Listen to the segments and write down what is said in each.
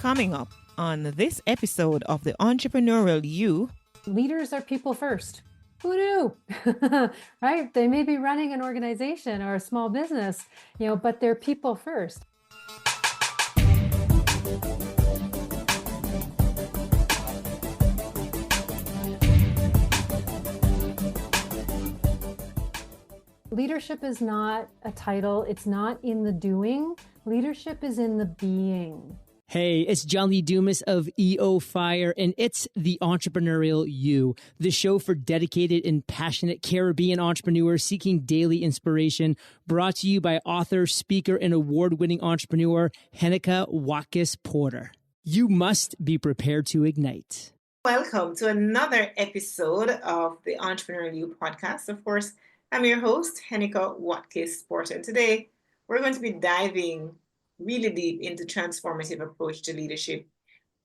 Coming up on this episode of the Entrepreneurial You. Leaders are people first. Who knew? Right? They may be running an organization or a small business, but they're people first. Leadership is not a title. It's not in the doing. Leadership is in the being. Hey, it's John Lee Dumas of EO Fire, and it's the Entrepreneurial You, the show for dedicated and passionate Caribbean entrepreneurs seeking daily inspiration, brought to you by author, speaker, and award-winning entrepreneur Heneka Watkis-Porter. You must be prepared to ignite. Welcome to another episode of the Entrepreneurial You podcast. Of course, I'm your host, Heneka Watkis-Porter, and today we're going to be diving really deep into transformative approach to leadership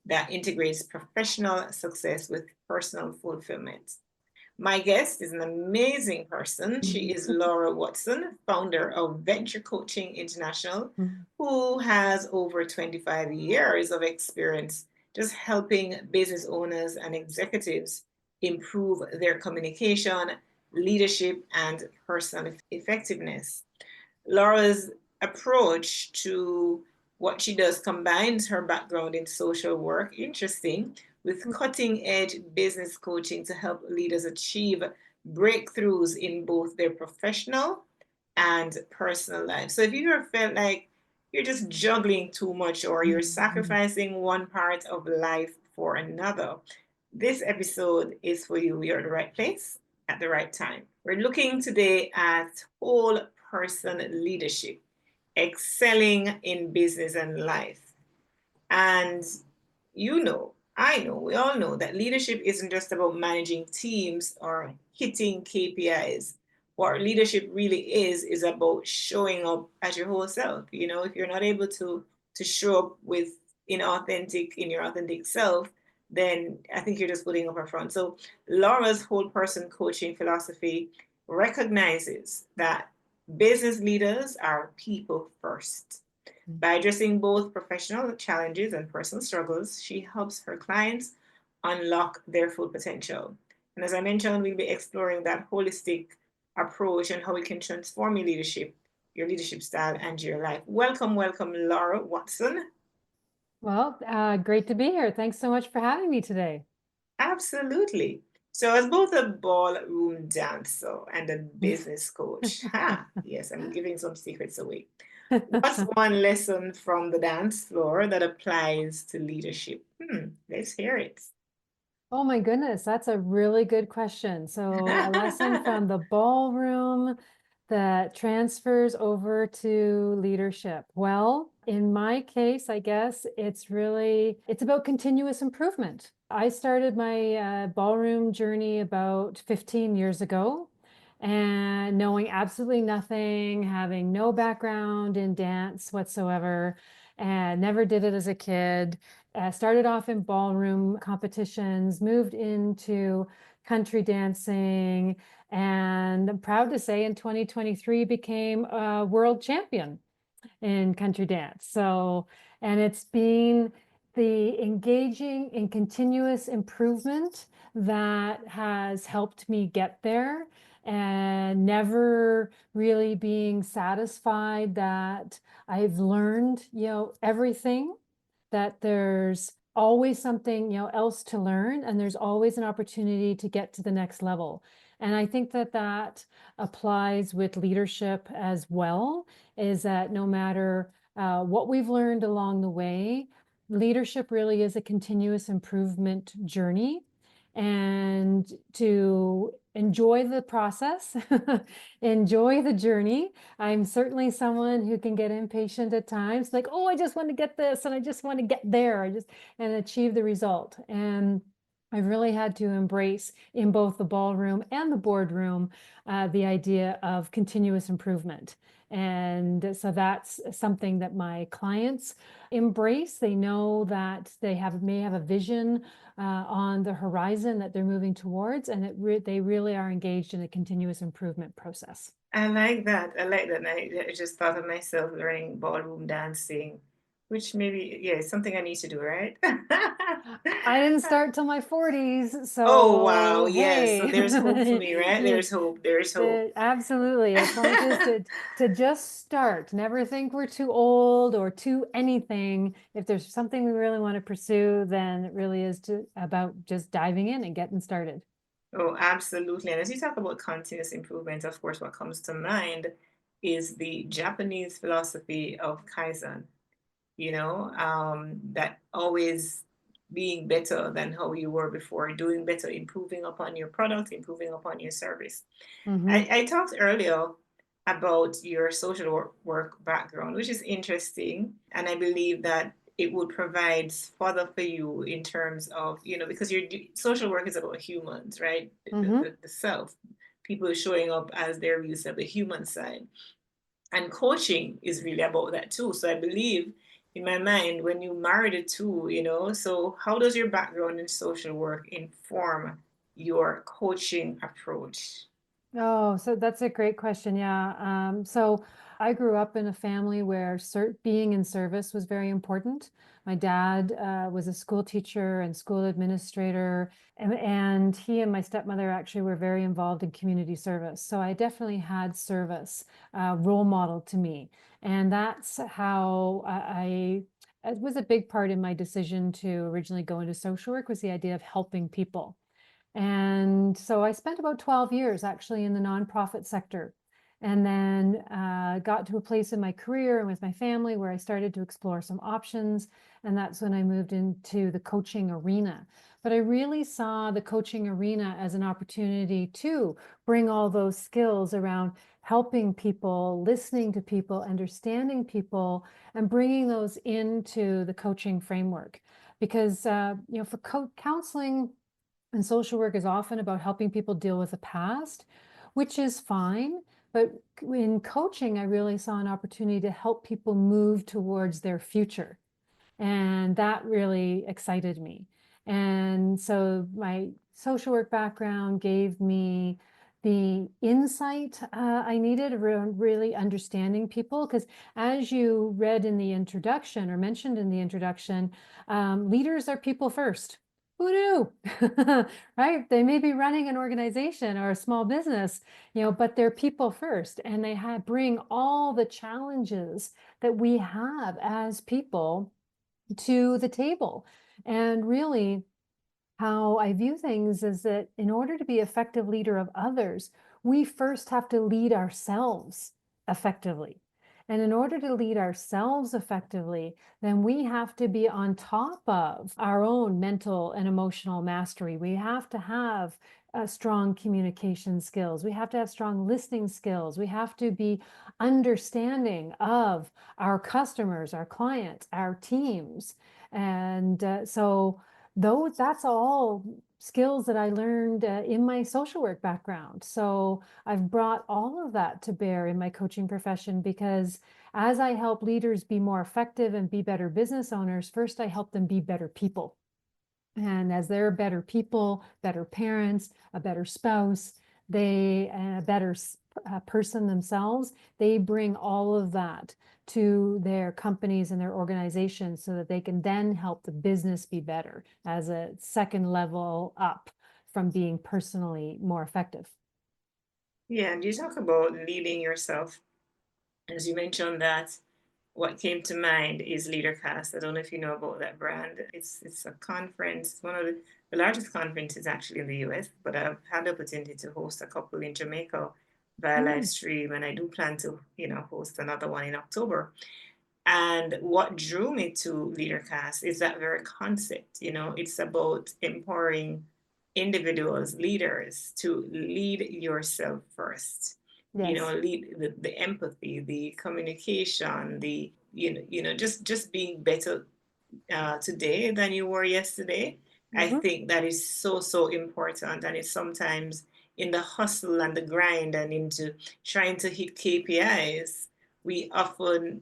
that integrates professional success with personal fulfillment. My guest is an amazing person. She is Laura Watson, founder of Venture Coaching International, who has over 25 years of experience just helping business owners and executives improve their communication, leadership, and personal effectiveness. Laura's approach to what she does combines her background in social work, interesting, with cutting edge business coaching to help leaders achieve breakthroughs in both their professional and personal life. So if you ever felt like you're just juggling too much or you're sacrificing one part of life for another, this episode is for you. You're at the right place at the right time. We're looking today at whole person leadership, excelling in business and life. And I know, we all know that leadership isn't just about managing teams or hitting KPIs. What leadership really is about showing up as your whole self. If you're not able to show up in your authentic self, then I think you're just putting up a front. So Laura's whole person coaching philosophy recognizes that business leaders are people first. By addressing both professional challenges and personal struggles, she helps her clients unlock their full potential. And as I mentioned, we'll be exploring that holistic approach and how we can transform your leadership style, and your life. Welcome, Laura Watson. Well, great to be here. Thanks so much for having me today. Absolutely. So, as both a ballroom dancer and a business coach, yes, I'm giving some secrets away. What's one lesson from the dance floor that applies to leadership? Let's hear it. Oh my goodness, that's a really good question. So a lesson from the ballroom that transfers over to leadership. Well, in my case, I guess it's about continuous improvement. I started my ballroom journey about 15 years ago, and knowing absolutely nothing, having no background in dance whatsoever, and never did it as a kid. Started off in ballroom competitions, moved into country dancing, and I'm proud to say in 2023 became a world champion in country dance. And it's been the engaging and continuous improvement that has helped me get there, and never really being satisfied that I've learned, everything, that there's always something, else to learn, and there's always an opportunity to get to the next level. And I think that applies with leadership as well, is that no matter what we've learned along the way, leadership really is a continuous improvement journey. And to enjoy the process, enjoy the journey. I'm certainly someone who can get impatient at times, like, oh, I just want to get this and I just want to get there, and achieve the result. And I've really had to embrace in both the ballroom and the boardroom the idea of continuous improvement. And so that's something that my clients embrace. They know that they may have a vision on the horizon that they're moving towards, and they really are engaged in a continuous improvement process. I like that. And I just thought of myself learning ballroom dancing which maybe, yeah, it's something I need to do, right? I didn't start till my 40s, Oh, wow. so Yes. So hey, there's hope for me, right? you, There's hope. There's hope. absolutely. The point is to just start. Never think we're too old or too anything. If there's something we really want to pursue, then it really is about just diving in and getting started. Oh, absolutely. And as you talk about continuous improvement, of course, what comes to mind is the Japanese philosophy of Kaizen, that always being better than how you were before, doing better, improving upon your product, improving upon your service. Hmm. I talked earlier about your social work background, which is interesting. And I believe that it would provide further for you in terms of, because your social work is about humans, right? Hmm. The self, people showing up as their real self, the human side. And coaching is really about that too. So I believe in my mind, when you marry the two, so how does your background in social work inform your coaching approach? Oh, so that's a great question. Yeah. So I grew up in a family where being in service was very important. My dad was a school teacher and school administrator, and he and my stepmother actually were very involved in community service. So I definitely had service role model to me, and that's how it was a big part in my decision to originally go into social work was the idea of helping people. And so I spent about 12 years actually in the nonprofit sector, and then got to a place in my career and with my family where I started to explore some options. And that's when I moved into the coaching arena. But I really saw the coaching arena as an opportunity to bring all those skills around helping people, listening to people, understanding people, and bringing those into the coaching framework. Because, for counseling, and social work is often about helping people deal with the past, which is fine. But in coaching, I really saw an opportunity to help people move towards their future. And that really excited me. And so my social work background gave me the insight I needed around really understanding people. Because as you read in the introduction or mentioned in the introduction, leaders are people first. Who knew? Right? They may be running an organization or a small business, but they're people first, and they bring all the challenges that we have as people to the table. And really, how I view things is that in order to be effective leader of others, we first have to lead ourselves effectively. And in order to lead ourselves effectively, then we have to be on top of our own mental and emotional mastery. We have to have strong communication skills. We have to have strong listening skills. We have to be understanding of our customers, our clients, our teams. And so though that's all skills that I learned in my social work background. So I've brought all of that to bear in my coaching profession because as I help leaders be more effective and be better business owners, first I help them be better people. And as they're better people, better parents, a better spouse, they a better person themselves, they bring all of that to their companies and their organizations so that they can then help the business be better as a second level up from being personally more effective. Yeah, and you talk about leading yourself. As you mentioned that, what came to mind is LeaderCast. I don't know if you know about that brand. It's a conference, one of the largest conferences actually in the US, but I've had the opportunity to host a couple in Jamaica via live Mm, stream, and I do plan to, host another one in October. And what drew me to LeaderCast is that very concept. It's about empowering individuals, leaders, to lead yourself first. yes. Lead the empathy, the communication, the just being better today than you were yesterday. I Hmm. think that is so, so important. And it's sometimes in the hustle and the grind and into trying to hit KPIs, we often,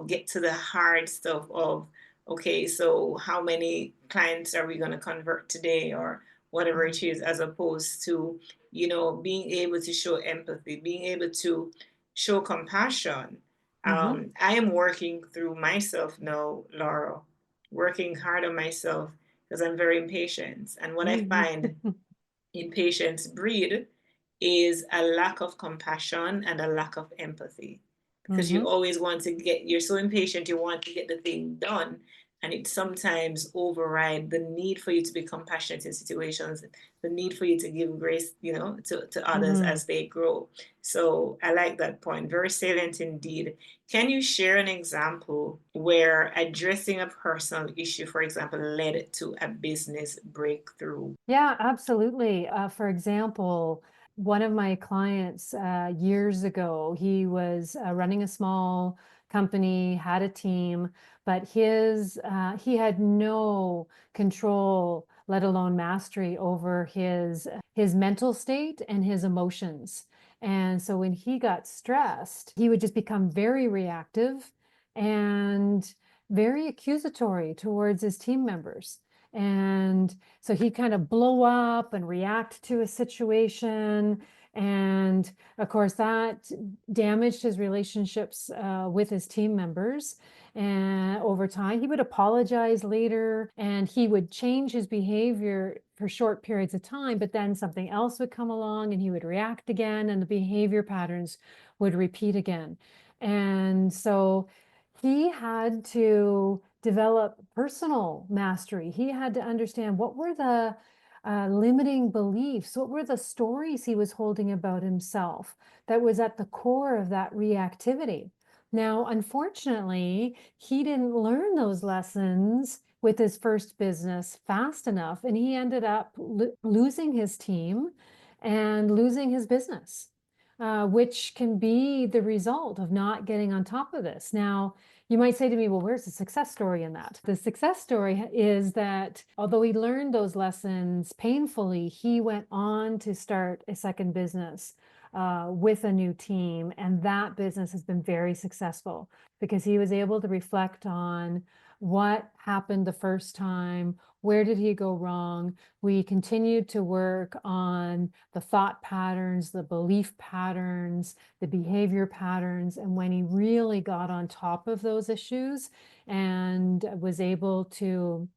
get to the hard stuff of, okay, so how many clients are we going to convert today or whatever it is, as opposed to, being able to show empathy, being able to show compassion I am working through myself now, Laura, working hard on myself because I'm very impatient. And what I find impatience breed is a lack of compassion and a lack of empathy, because you always want to get, you're so impatient, you want to get the thing done, and it sometimes override the need for you to be compassionate in situations, the need for you to give grace, to others as they grow. So I like that point, very salient indeed. Can you share an example where addressing a personal issue, for example, led to a business breakthrough? Yeah, absolutely. For example, one of my clients years ago, he was running a small company, had a team, but he had no control, let alone mastery over his mental state and his emotions. And so when he got stressed, he would just become very reactive and very accusatory towards his team members. And so he kind of blow up and react to a situation. And of course, that damaged his relationships with his team members. And over time, he would apologize later and he would change his behavior for short periods of time, but then something else would come along and he would react again and the behavior patterns would repeat again. And so he had to develop personal mastery. He had to understand what were the limiting beliefs, what were the stories he was holding about himself that was at the core of that reactivity. Now, unfortunately, he didn't learn those lessons with his first business fast enough, and he ended up losing his team and losing his business, which can be the result of not getting on top of this. Now, you might say to me, well, where's the success story in that? The success story is that although he learned those lessons painfully, he went on to start a second business with a new team. And that business has been very successful because he was able to reflect on what happened the first time, where did he go wrong? We continued to work on the thought patterns, the belief patterns, the behavior patterns. And when he really got on top of those issues and was able to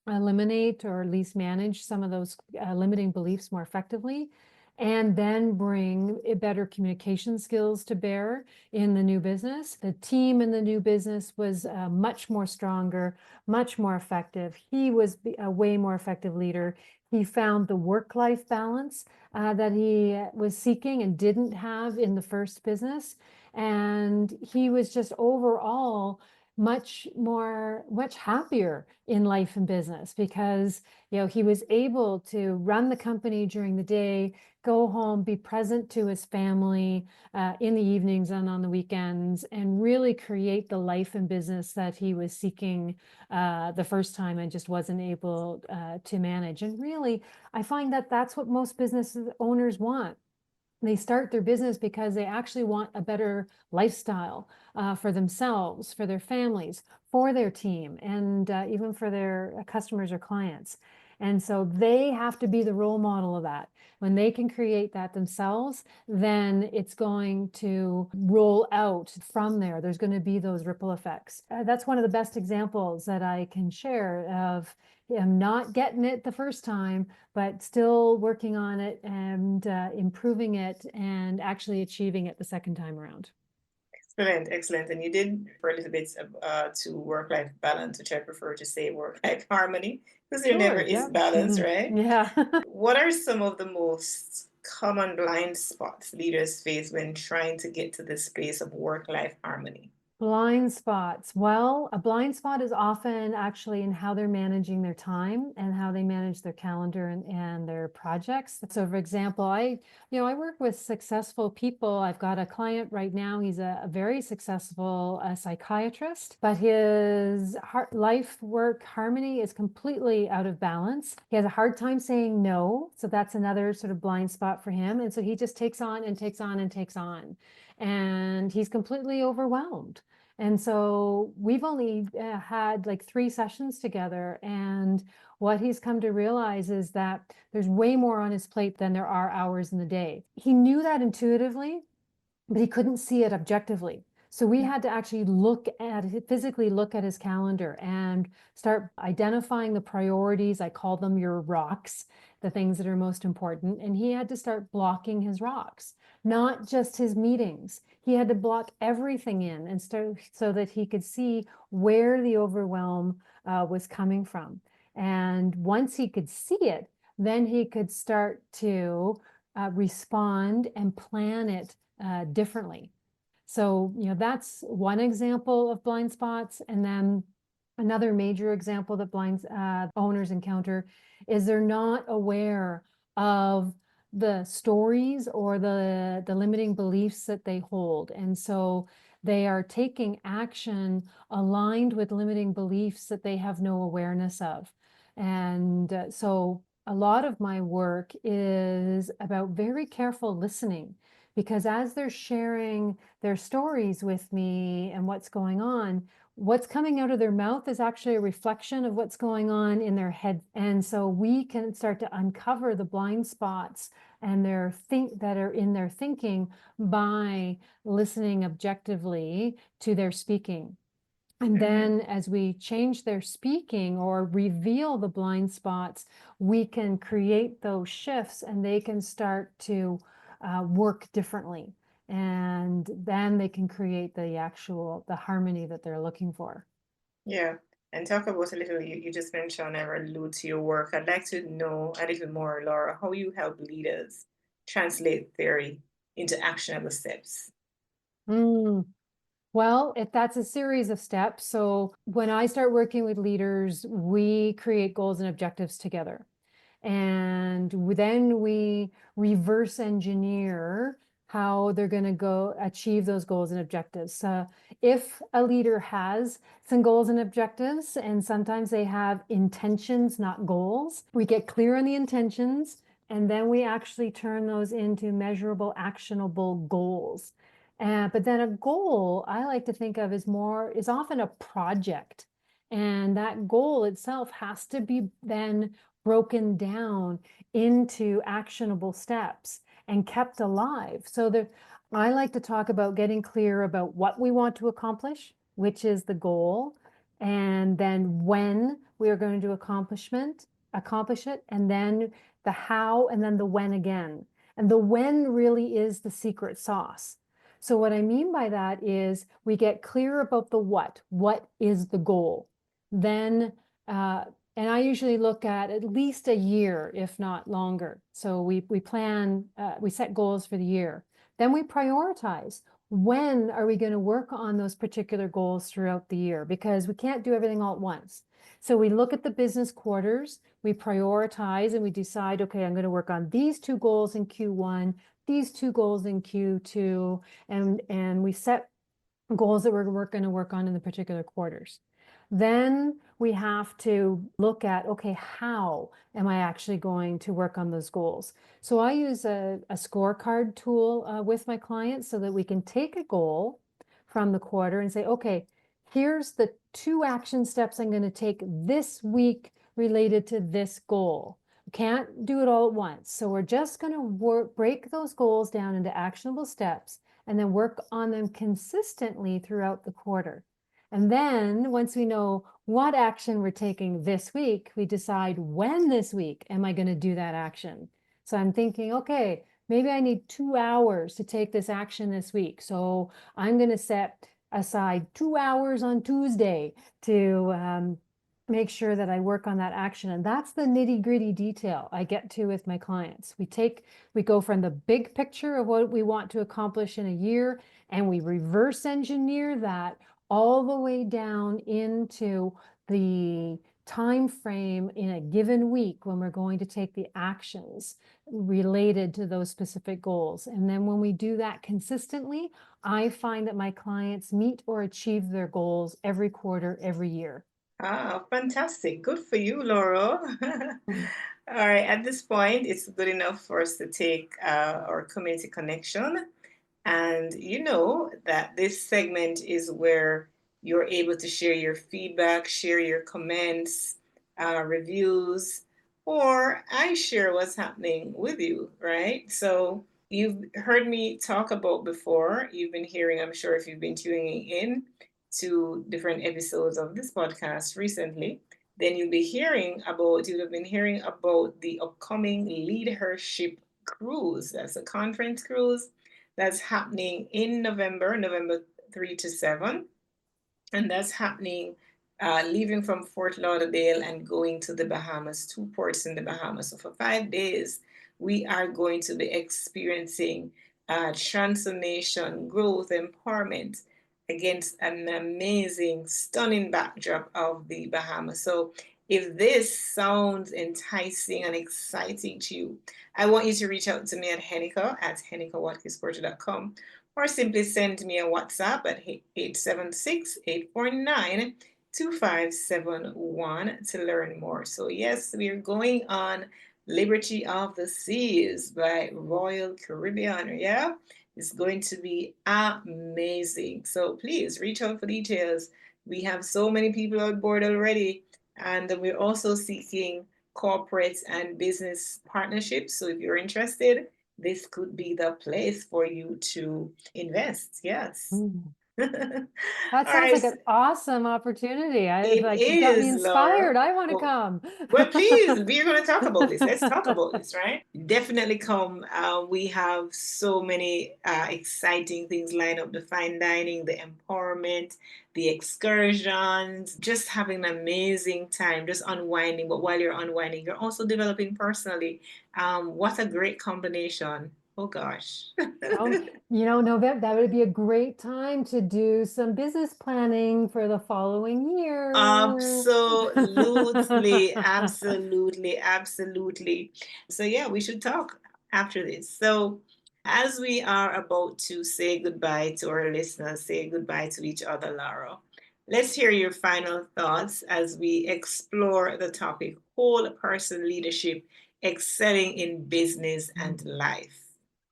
eliminate or at least manage some of those limiting beliefs more effectively, and then bring better communication skills to bear in the new business. The team in the new business was much more stronger, much more effective. He was a way more effective leader. He found the work-life balance that he was seeking and didn't have in the first business. And he was just overall much happier in life and business because he was able to run the company during the day, go home, be present to his family in the evenings and on the weekends, and really create the life and business that he was seeking the first time and just wasn't able to manage. And really, I find that that's what most business owners want. They start their business because they actually want a better lifestyle for themselves, for their families, for their team, and even for their customers or clients. And so they have to be the role model of that. When they can create that themselves, then it's going to roll out from there. There's going to be those ripple effects. That's one of the best examples that I can share of him not getting it the first time, but still working on it and improving it and actually achieving it the second time around. Excellent, excellent. And you did refer a little bit to work-life balance, which I prefer to say work-life harmony, because there never Sure, is yeah. balance, right? Yeah. What are some of the most common blind spots leaders face when trying to get to this space of work-life harmony? Blind spots. Well, a blind spot is often actually in how they're managing their time and how they manage their calendar and their projects. So for example, I work with successful people. I've got a client right now. He's a very successful psychiatrist, but his life work harmony is completely out of balance. He has a hard time saying no. So that's another sort of blind spot for him. And so he just takes on and takes on and takes on. And he's completely overwhelmed. And so we've only had like 3 sessions together. And what he's come to realize is that there's way more on his plate than there are hours in the day. He knew that intuitively, but he couldn't see it objectively. So we had to actually physically look at his calendar and start identifying the priorities. I call them your rocks, the things that are most important. And he had to start blocking his rocks, not just his meetings. He had to block everything in and start so that he could see where the overwhelm was coming from. And once he could see it, then he could start to respond and plan it differently. So, that's one example of blind spots. And then another major example that blind owners encounter is they're not aware of the stories or the limiting beliefs that they hold. And so they are taking action aligned with limiting beliefs that they have no awareness of. And so a lot of my work is about very careful listening, because as they're sharing their stories with me and what's going on, what's coming out of their mouth is actually a reflection of what's going on in their head. And so we can start to uncover the blind spots and that are in their thinking by listening objectively to their speaking. And then as we change their speaking or reveal the blind spots, we can create those shifts and they can start to work differently. And then they can create the harmony that they're looking for. Yeah. And talk about a little, you just mentioned or allude to your work. I'd like to know a little more, Laura, how you help leaders translate theory into actionable steps. Mm. Well, if that's a series of steps. So when I start working with leaders, we create goals and objectives together. And then we reverse engineer how they're going to go achieve those goals and objectives. So if a leader has some goals and objectives, and sometimes they have intentions, not goals, we get clear on the intentions, and then we actually turn those into measurable, actionable goals. But then a goal I like to think of is often a project. And that goal itself has to be then broken down into actionable steps and kept alive. So I like to talk about getting clear about what we want to accomplish, which is the goal, and then when we are going to accomplish it, and then the how, and then the when again. And the when really is the secret sauce. So what I mean by that is we get clear about the what is the goal? Then and I usually look at least a year, if not longer. So we plan, we set goals for the year. Then we prioritize. When are we going to work on those particular goals throughout the year? Because we can't do everything all at once. So we look at the business quarters, we prioritize, and we decide, okay, I'm going to work on these two goals in Q1, these two goals in Q2, and we set goals that we're going to work on in the particular quarters. Then we have to look at, okay, how am I actually going to work on those goals? So I use a scorecard tool with my clients so that we can take a goal from the quarter and say, okay, here's the 2 action steps I'm going to take this week related to this goal. We can't do it all at once. So we're just going to break those goals down into actionable steps and then work on them consistently throughout the quarter. And then once we know what action we're taking this week, we decide when this week am I going to do that action. So I'm thinking, okay, maybe I need 2 hours to take this action this week. So I'm going to set aside 2 hours on Tuesday to make sure that I work on that action. And that's the nitty-gritty detail I get to with my clients. We go from the big picture of what we want to accomplish in a year, and we reverse engineer that all the way down into the time frame in a given week when we're going to take the actions related to those specific goals. And then when we do that consistently, I find that my clients meet or achieve their goals every quarter, every year. Ah, fantastic. Good for you, Laura. All right, at this point, it's good enough for us to take our community connection. And you know that this segment is where you're able to share your feedback, share your comments, reviews, or I share what's happening with you, right? So you've heard me talk about before. You've been hearing, I'm sure, if you've been tuning in to different episodes of this podcast recently, then you'll have been hearing about the upcoming leadership cruise. That's a conference cruise that's happening in November, November 3 to 7. And that's happening, leaving from Fort Lauderdale and going to the Bahamas, two ports in the Bahamas. So for 5 days, we are going to be experiencing transformation, growth, empowerment against an amazing, stunning backdrop of the Bahamas. So if this sounds enticing and exciting to you, I want you to reach out to me at Heneka at henekawatkis or simply send me a WhatsApp at 876-849-2571 to learn more. So, yes, we are going on Liberty of the Seas by Royal Caribbean. Yeah, it's going to be amazing. So, please reach out for details. We have so many people on board already, and we're also seeking corporate and business partnerships. So, if you're interested, this could be the place for you to invest. Yes. Mm. All That sounds right. like an awesome opportunity. It You got me is, Laura. inspired. I want to Oh, come. well, please, we're going to talk about this. Let's talk about this, right? Definitely come. We have so many exciting things lined up, the fine dining, the empowerment, the excursions, just having an amazing time, just unwinding. But while you're unwinding, you're also developing personally. What a great combination. Oh, gosh. Oh, November, that would be a great time to do some business planning for the following year. Absolutely, absolutely, absolutely. So, yeah, we should talk after this. So, as we are about to say goodbye to our listeners, say goodbye to each other, Laura, let's hear your final thoughts as we explore the topic whole person leadership, excelling in business and life.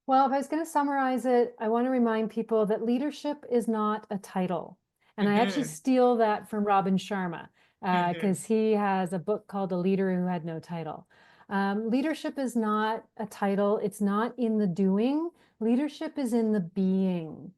Well, if I was going to summarize it, I want to remind people that leadership is not a title. And I actually Mm-hmm, steal that from Robin Sharma mm-hmm. because he has a book called A Leader Who Had No Title. Leadership is not a title. It's not in the doing. Leadership is in the being.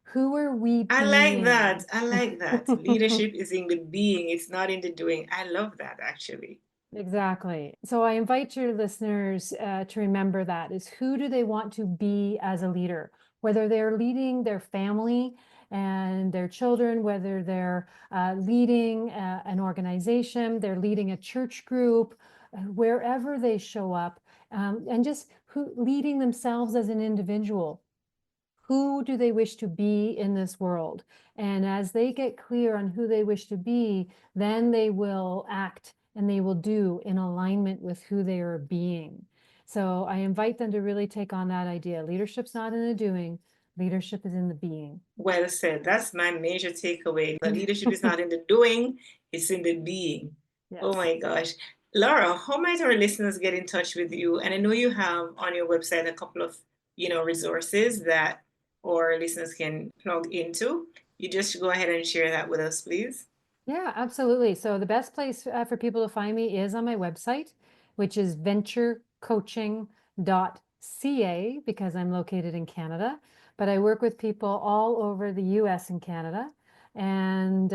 Who are we I like that. being? I like that. Leadership is in the being, it's not in the doing. I love that actually. Exactly. So I invite your listeners to remember that is who do they want to be as a leader, whether they're leading their family and their children, whether they're leading an organization, they're leading a church group, wherever they show up, and just leading themselves as an individual. Who do they wish to be in this world? And as they get clear on who they wish to be, then they will act and they will do in alignment with who they are being. So I invite them to really take on that idea. Leadership's not in the doing, leadership is in the being. Well said. That's my major takeaway. The leadership is not in the doing, it's in the being. Oh Yes. my gosh. Laura, how might our listeners get in touch with you? And I know you have on your website a couple of, resources that our listeners can plug into. You just go ahead and share that with us, please. Yeah, absolutely. So the best place for people to find me is on my website, which is venturecoaching.ca because I'm located in Canada, but I work with people all over the US and Canada. And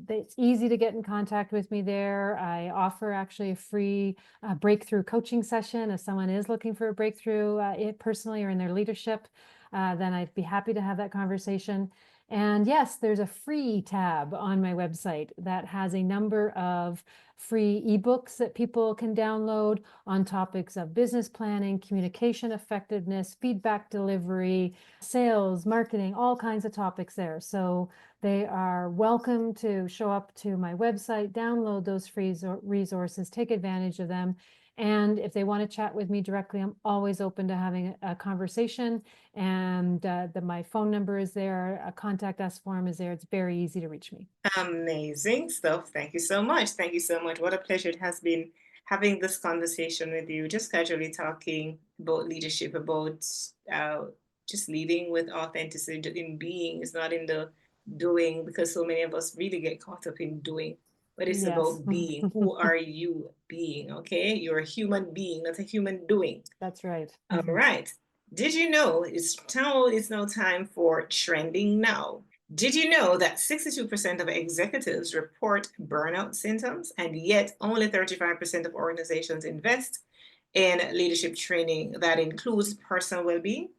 it's easy to get in contact with me there. I offer actually a free breakthrough coaching session. If someone is looking for a breakthrough personally or in their leadership, then I'd be happy to have that conversation. And yes, there's a free tab on my website that has a number of free ebooks that people can download on topics of business planning, communication effectiveness, feedback delivery, sales, marketing, all kinds of topics there. So they are welcome to show up to my website, download those free resources, take advantage of them. And if they want to chat with me directly, I'm always open to having a conversation. And my phone number is there, a contact us form is there. It's very easy to reach me. Amazing stuff. Thank you so much. Thank you so much. What a pleasure it has been having this conversation with you, just casually talking about leadership, about uh, just leading with authenticity in being. It's not in the doing, because so many of us really get caught up in doing, but it's Yes, about being. Who are you being? Okay. You're a human being, not a human doing. that's right. All right. Did you know it's now time for Trending Now? Did you know that 62% of executives report burnout symptoms, and yet only 35% of organizations invest in leadership training that includes personal well being?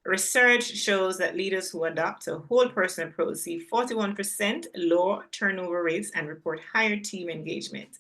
Research shows that leaders who adopt a whole person approach see 41% lower turnover rates and report higher team engagement.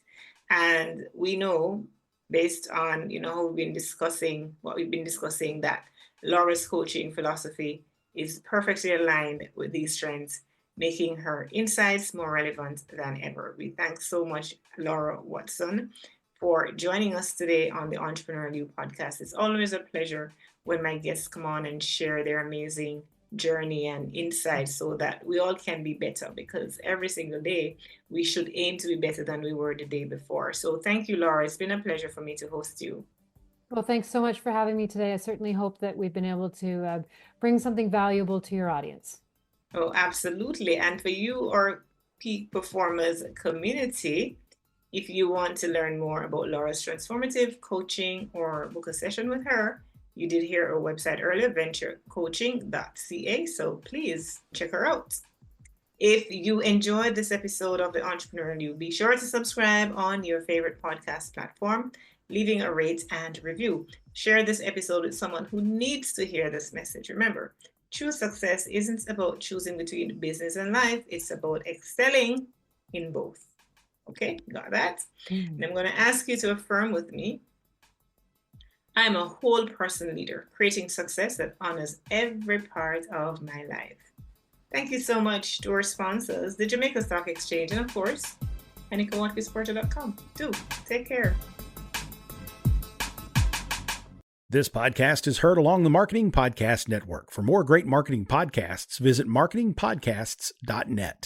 And we know, based on how we've been discussing what we've been discussing, that Laura's coaching philosophy is perfectly aligned with these trends, making her insights more relevant than ever. We thank so much Laura Watson for joining us today on the Entrepreneurial You podcast. It's always a pleasure when my guests come on and share their amazing journey and insights so that we all can be better, because every single day we should aim to be better than we were the day before. So thank you, Laura. It's been a pleasure for me to host you. Well, thanks so much for having me today. I certainly hope that we've been able to bring something valuable to your audience. Oh, absolutely. And for you, our peak performers community, if you want to learn more about Laura's transformative coaching or book a session with her, you did hear our website earlier, venturecoaching.ca. So please check her out. If you enjoyed this episode of the Entrepreneurial You, be sure to subscribe on your favorite podcast platform, leaving a rate and review. Share this episode with someone who needs to hear this message. Remember, true success isn't about choosing between business and life. It's about excelling in both. Okay, got that? And I'm going to ask you to affirm with me. I'm a whole person leader, creating success that honors every part of my life. Thank you so much to our sponsors, the Jamaica Stock Exchange, and of course, HenekaWatkis-Porter.com. Do take care. This podcast is heard along the Marketing Podcast Network. For more great marketing podcasts, visit marketingpodcasts.net.